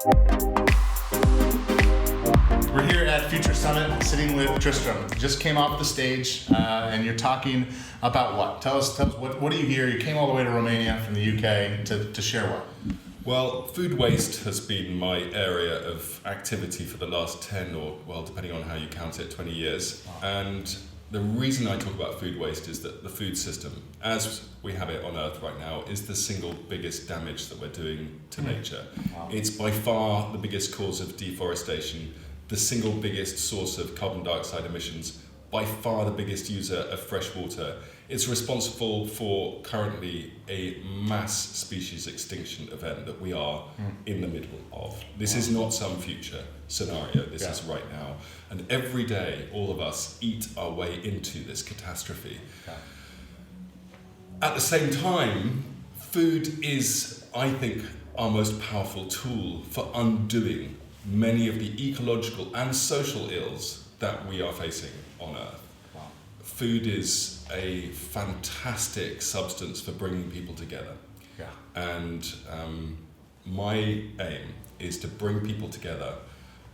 We're here at Future Summit, sitting with Tristram. Just came off the stage, and you're talking about what? Tell us what do you hear? You came all the way to Romania from the UK to share what? Well, food waste has been my area of activity for the last 10 or, well, depending on how you count it, 20 years. Wow. And the reason I talk about food waste is that the food system, as we have it on Earth right now, is the single biggest damage that we're doing to nature. Wow. It's by far the biggest cause of deforestation, the single biggest source of carbon dioxide emissions, by far the biggest user of fresh water. It's responsible for currently a mass species extinction event that we are in the middle of. This is not some future scenario, this is right now. And every day, all of us eat our way into this catastrophe. Yeah. At the same time, food is, I think, our most powerful tool for undoing many of the ecological and social ills that we are facing on Earth. Wow. Food is a fantastic substance for bringing people together. Yeah. And my aim is to bring people together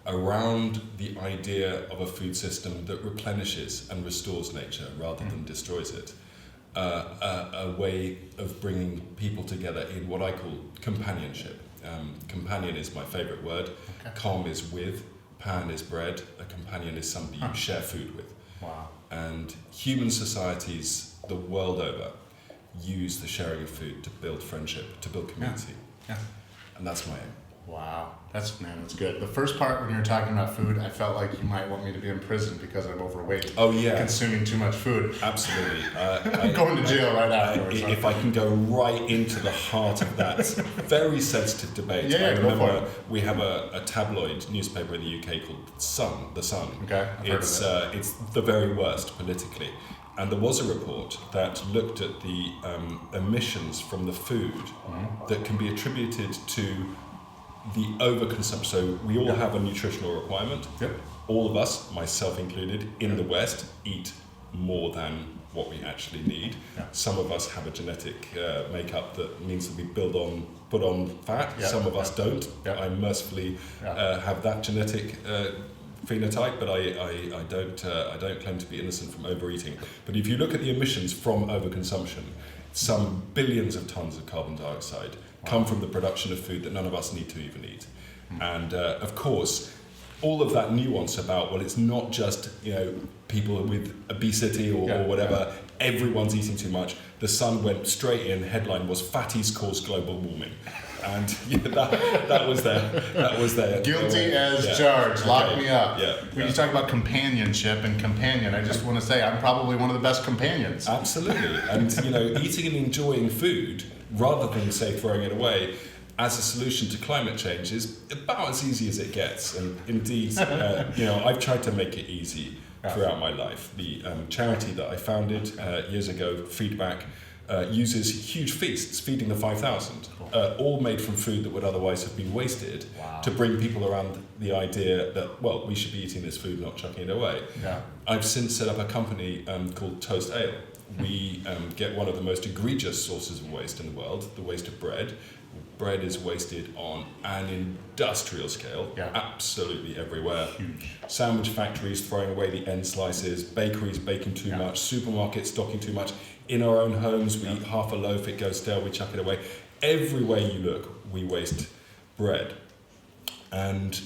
around the idea of a food system that replenishes and restores nature rather than destroys it. A way of bringing people together in what I call companionship. Companion is my favorite word. Okay. Com is with, pan is bread, a companion is somebody you share food with. Wow. And human societies the world over use the sharing of food to build friendship, to build community. Yeah. And that's my aim. Wow. That's good. The first part when you were talking about food, I felt like you might want me to be in prison because I'm overweight. Oh yeah. Consuming too much food. Absolutely. I'm going to jail right afterwards. If I can go right into the heart of that very sensitive debate. Yeah, I remember go for it. we have a tabloid newspaper in the UK called The Sun. Okay, I've heard of it. It's the very worst politically. And there was a report that looked at the emissions from the food that can be attributed to the overconsumption. So we all have a nutritional requirement. Yep. All of us, myself included, in the West, eat more than what we actually need. Yeah. Some of us have a genetic makeup that means that we put on fat. Yeah. Some of us don't. Yeah. I mercifully have that genetic phenotype, but I don't claim to be innocent from overeating. But if you look at the emissions from overconsumption, some billions of tons of carbon dioxide come from the production of food that none of us need to even eat. And of course, all of that nuance about, well, it's not just people with obesity or whatever, everyone's eating too much. The Sun went straight in, headline was "Fatties Cause Global Warming." And that was there. Guilty as charged. Lock me up. Yeah, When you talk about companionship and companion, I just want to say I'm probably one of the best companions. Absolutely. And eating and enjoying food rather than say throwing it away as a solution to climate change is about as easy as it gets. And indeed, I've tried to make it easy throughout my life. The charity that I founded years ago, Feedback, uses huge feasts, feeding the 5,000, all made from food that would otherwise have been wasted, to bring people around the idea that, well, we should be eating this food, not chucking it away. Yeah. I've since set up a company called Toast Ale. We get one of the most egregious sources of waste in the world, the waste of bread. Bread is wasted on an industrial scale, absolutely everywhere. Huge. Sandwich factories throwing away the end slices, bakeries baking too much, supermarkets stocking too much. In our own homes, we eat half a loaf, it goes stale, we chuck it away. Everywhere you look, we waste bread. And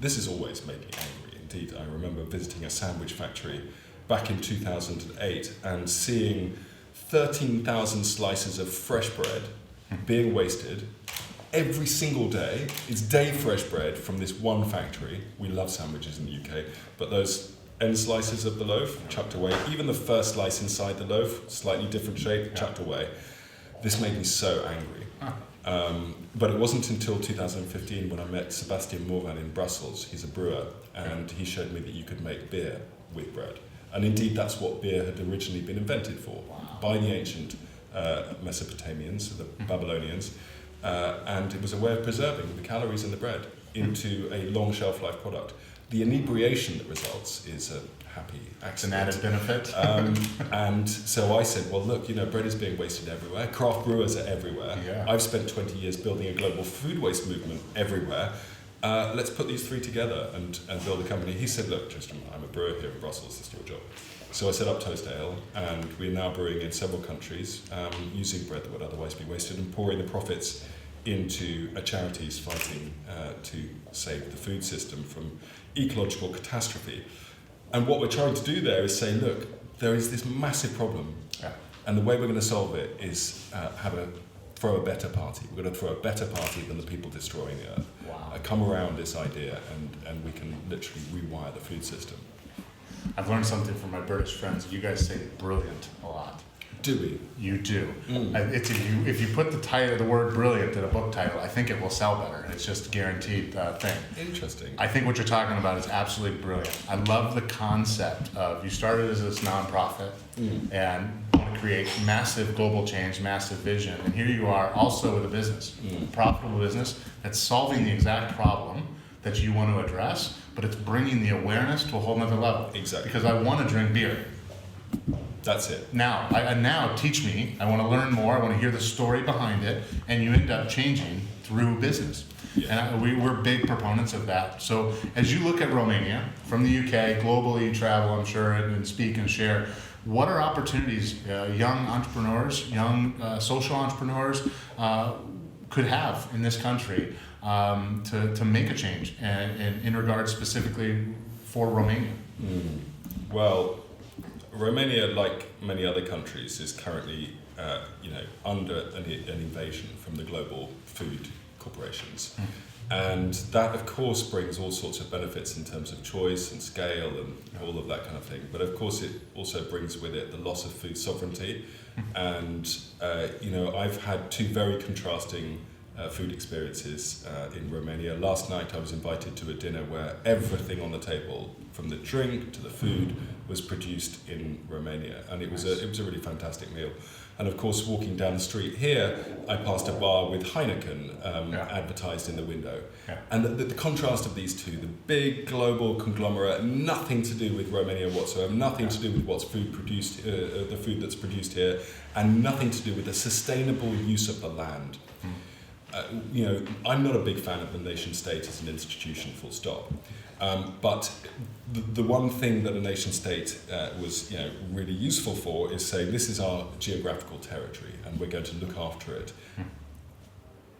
this has always made me angry. Indeed, I remember visiting a sandwich factory back in 2008 and seeing 13,000 slices of fresh bread being wasted every single day. It's day fresh bread from this one factory. We love sandwiches in the UK, but those end slices of the loaf chucked away. Even the first slice inside the loaf, slightly different shape, chucked away. This made me so angry. But it wasn't until 2015 when I met Sebastian Morvan in Brussels. He's a brewer, and he showed me that you could make beer with bread. And indeed, that's what beer had originally been invented for by the ancient Mesopotamians, the Babylonians, and it was a way of preserving the calories in the bread into a long shelf life product. the inebriation that results is a happy It's an accident. added benefit. And so I said, well, look, bread is being wasted everywhere. Craft brewers are everywhere. Yeah. I've spent 20 years building a global food waste movement everywhere. Let's put these three together and build a company. He said, look, Tristram, I'm a brewer here in Brussels. It's your job. So I set up Toast Ale, and we're now brewing in several countries, using bread that would otherwise be wasted and pouring the profits into charities fighting to save the food system from ecological catastrophe. And what we're trying to do there is say, look, there is this massive problem, and the way we're going to solve it is throw a better party. We're going to throw a better party than the people destroying the earth. Wow. Come around this idea, and we can literally rewire the food system. I've learned something from my British friends. You guys say brilliant a lot. Do we? You do. It's if you put the word brilliant in a book title, I think it will sell better. It's just a guaranteed thing. Interesting. I think what you're talking about is absolutely brilliant. I love the concept of you started as this nonprofit and want to create massive global change, massive vision, and here you are also with a business, a profitable business that's solving the exact problem that you want to address, but it's bringing the awareness to a whole nother level. Exactly. Because I want to drink beer. That's it. Now teach me. I want to learn more. I want to hear the story behind it, and you end up changing through business. Yeah. And we're big proponents of that. So as you look at Romania from the UK, globally you travel, I'm sure, and speak and share. What are opportunities young entrepreneurs, young social entrepreneurs could have in this country to make a change, and in regards specifically for Romania? Well, Romania, like many other countries, is currently, under an invasion from the global food corporations, and that, of course, brings all sorts of benefits in terms of choice and scale and all of that kind of thing. But of course, it also brings with it the loss of food sovereignty, and I've had two very contrasting food experiences in Romania. Last night I was invited to a dinner where everything on the table, from the drink to the food, was produced in Romania, and it was a really fantastic meal. And of course, walking down the street here, I passed a bar with Heineken advertised in the window. Yeah. And the contrast of these two, the big global conglomerate, nothing to do with Romania whatsoever, nothing to do with what's food produced, the food that's produced here, and nothing to do with the sustainable use of the land. I'm not a big fan of the nation state as an institution, full stop. But the one thing that a nation state was really useful for is saying, this is our geographical territory and we're going to look after it.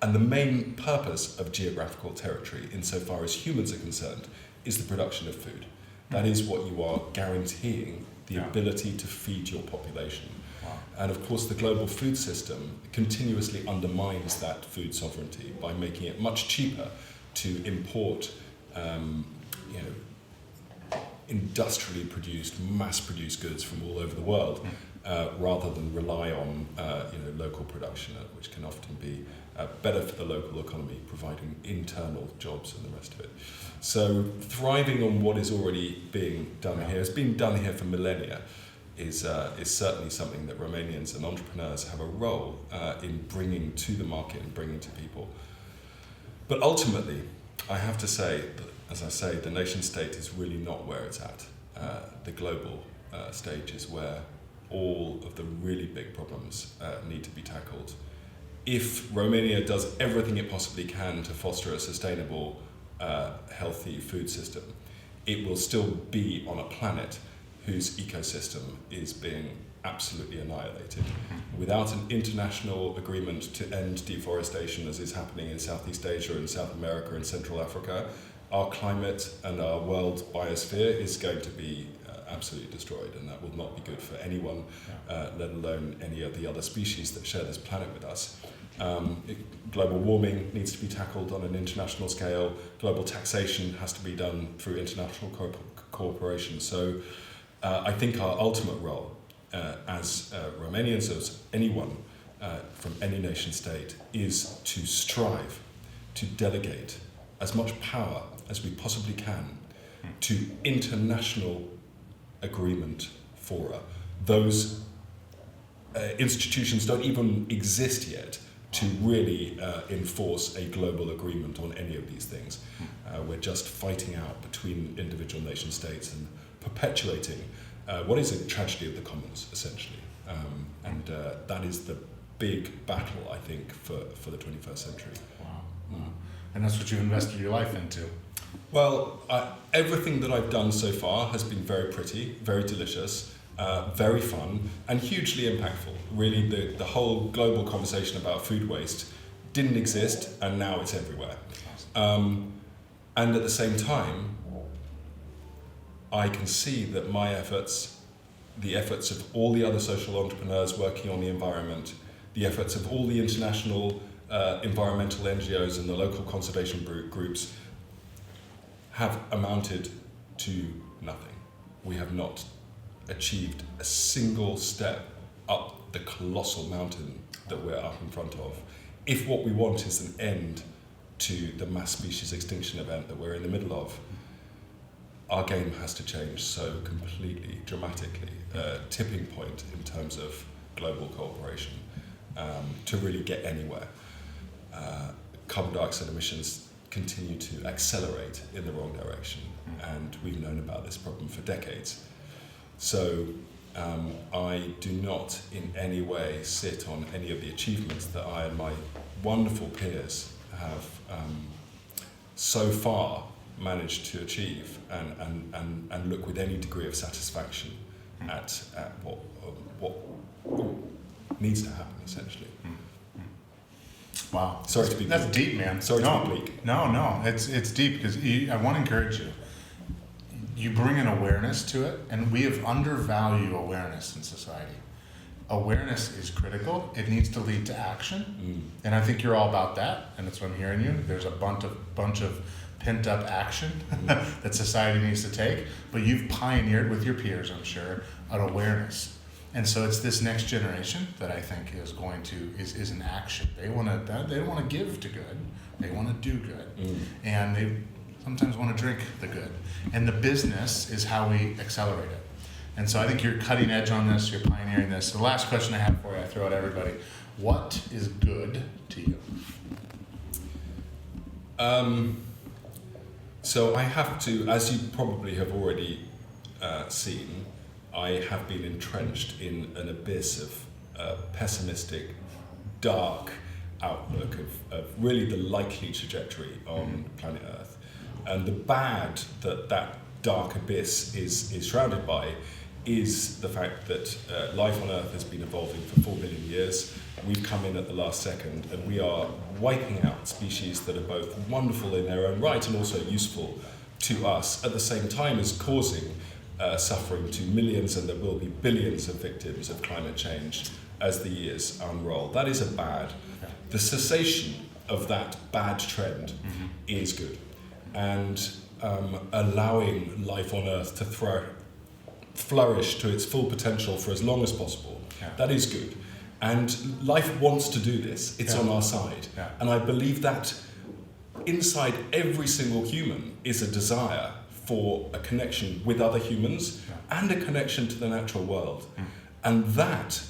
And the main purpose of geographical territory, insofar as humans are concerned, is the production of food. That is what you are guaranteeing, the ability to feed your population. And of course, the global food system continuously undermines that food sovereignty by making it much cheaper to import, industrially produced, mass-produced goods from all over the world, rather than rely on, local production, which can often be better for the local economy, providing internal jobs and the rest of it. So, thriving on what is already being done here, has been done here for millennia. Is certainly something that Romanians and entrepreneurs have a role in bringing to the market and bringing to people. But ultimately, I have to say, that, as I say, the nation state is really not where it's at. The global stage is where all of the really big problems need to be tackled. If Romania does everything it possibly can to foster a sustainable, healthy food system, it will still be on a planet whose ecosystem is being absolutely annihilated. Without an international agreement to end deforestation, as is happening in Southeast Asia and South America and Central Africa, our climate and our world biosphere is going to be absolutely destroyed, and that will not be good for anyone, let alone any of the other species that share this planet with us. Global warming needs to be tackled on an international scale. Global taxation has to be done through international cooperation. So I think our ultimate role as Romanians, as anyone from any nation state, is to strive to delegate as much power as we possibly can to international agreement fora. Those institutions don't even exist yet, to really enforce a global agreement on any of these things. We're just fighting out between individual nation states and perpetuating what is a tragedy of the commons, essentially. And that is the big battle, I think, for the 21st century. Wow. And that's what you've invested your life into. Well, everything that I've done so far has been very pretty, very delicious, very fun, and hugely impactful. Really, the whole global conversation about food waste didn't exist, and now it's everywhere. And at the same time, I can see that my efforts, the efforts of all the other social entrepreneurs working on the environment, the efforts of all the international environmental NGOs and the local conservation groups have amounted to nothing. We have not achieved a single step up the colossal mountain that we're up in front of. If what we want is an end to the mass species extinction event that we're in the middle of, our game has to change so completely, dramatically, tipping point in terms of global cooperation to really get anywhere. Carbon dioxide emissions continue to accelerate in the wrong direction, and we've known about this problem for decades. So I do not in any way sit on any of the achievements that I and my wonderful peers have so far managed to achieve, and look with any degree of satisfaction at what needs to happen, essentially. Wow. Sorry to be That's bleak. deep, man. Sorry to be bleak. No, it's deep because I want to encourage you. You bring an awareness to it, and we have undervalued awareness in society. Awareness is critical. It needs to lead to action, and I think you're all about that, and that's what I'm hearing you. There's a bunch of pent-up action that society needs to take, but you've pioneered with your peers, I'm sure, an awareness. And so it's this next generation that I think is going to is in action. They don't want to give to good. They want to do good, and they sometimes want to drink the good. And the business is how we accelerate it. And so I think you're cutting edge on this. You're pioneering this. The last question I have for you, I throw at everybody: what is good to you? So I have to, as you probably have already seen, I have been entrenched in an abyss of pessimistic, dark outlook of really the likely trajectory on planet Earth. And the bad that dark abyss is shrouded by is the fact that life on Earth has been evolving for 4 billion years. We've come in at the last second, and we are wiping out species that are both wonderful in their own right and also useful to us, at the same time as causing suffering to millions, and there will be billions of victims of climate change as the years unroll. That is a bad. The cessation of that bad trend is good, and allowing life on Earth to flourish to its full potential for as long as possible, that is good. And life wants to do this. It's on our side. And I believe that inside every single human is a desire for a connection with other humans and a connection to the natural world. And that,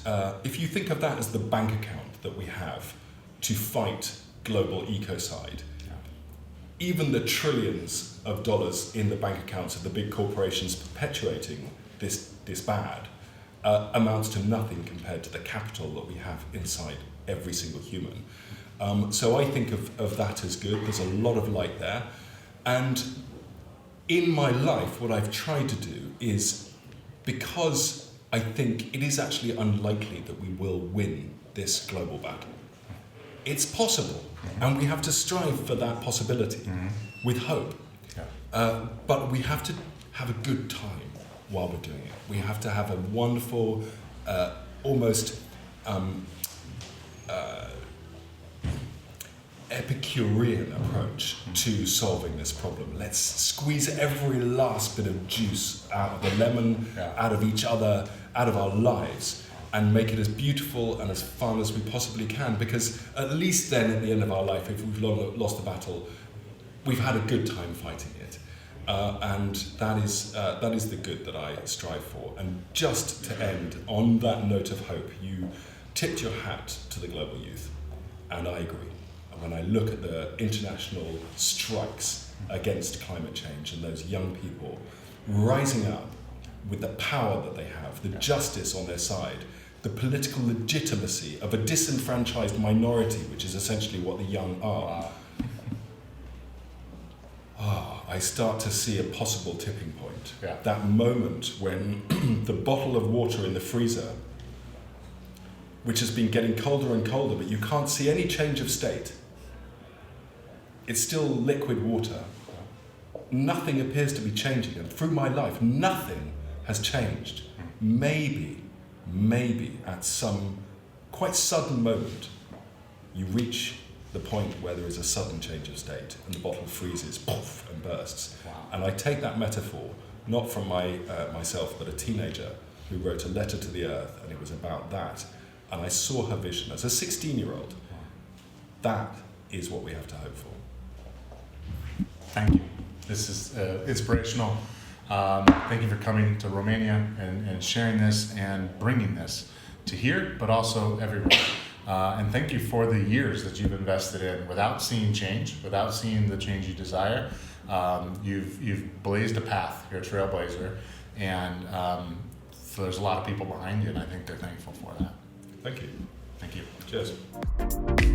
if you think of that as the bank account that we have to fight global ecocide, even the trillions of dollars in the bank accounts of the big corporations perpetuating this bad amounts to nothing compared to the capital that we have inside every single human. So I think of that as good. There's a lot of light there. And in my life, what I've tried to do is, because I think it is actually unlikely that we will win this global battle. It's possible, and we have to strive for that possibility with hope. But we have to have a good time while we're doing it. We have to have a wonderful, almost Epicurean approach to solving this problem. Let's squeeze every last bit of juice out of the lemon, out of each other, out of our lives, and make it as beautiful and as fun as we possibly can, because at least then at the end of our life, if we've lost the battle, we've had a good time fighting it. And that is the good that I strive for. And just to end on that note of hope, you tipped your hat to the global youth. And I agree. And when I look at the international strikes against climate change and those young people rising up with the power that they have, the justice on their side, the political legitimacy of a disenfranchised minority, which is essentially what the young are, I start to see a possible tipping point. Yeah. That moment when the bottle of water in the freezer, which has been getting colder and colder, but you can't see any change of state. It's still liquid water. Nothing appears to be changing. And through my life, nothing has changed. Maybe at some quite sudden moment, you reach the point where there is a sudden change of state and the bottle freezes, poof, and bursts. Wow. And I take that metaphor, not from myself, but a teenager who wrote a letter to the earth, and it was about that. And I saw her vision as a 16-year-old. That is what we have to hope for. Thank you. This is inspirational. Thank you for coming to Romania and sharing this and bringing this to here, but also everywhere. And thank you for the years that you've invested in without seeing change, without seeing the change you desire. You've blazed a path. You're a trailblazer, and so there's a lot of people behind you, and I think they're thankful for that. Thank you. Thank you. Cheers.